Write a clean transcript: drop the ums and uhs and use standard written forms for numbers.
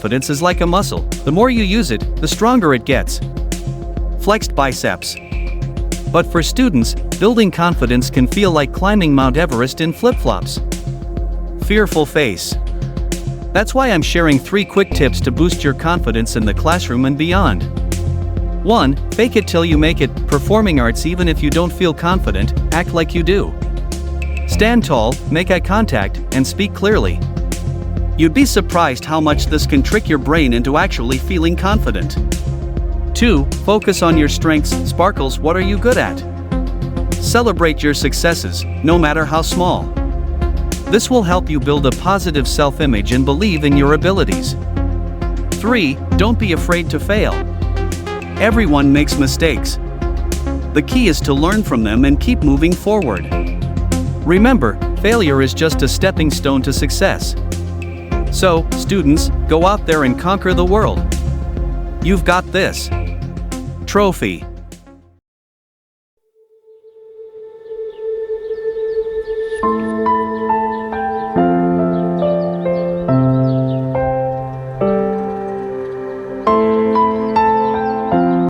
confidence is like a muscle. The more you use it, the stronger it gets. Flexed biceps. But for students, building confidence can feel like climbing Mount Everest in flip-flops. Fearful face. That's why I'm sharing 3 quick tips to boost your confidence in the classroom and beyond. 1. Fake it till you make it. Performing arts. Even if you don't feel confident, act like you do. Stand tall, make eye contact, and speak clearly. You'd be surprised how much this can trick your brain into actually feeling confident. 2. Focus on your strengths. Sparkles. What are you good at? Celebrate your successes, no matter how small. This will help you build a positive self-image and believe in your abilities. 3. Don't be afraid to fail. Everyone makes mistakes. The key is to learn from them and keep moving forward. Remember, failure is just a stepping stone to success. So, students, go out there and conquer the world. You've got this. Trophy.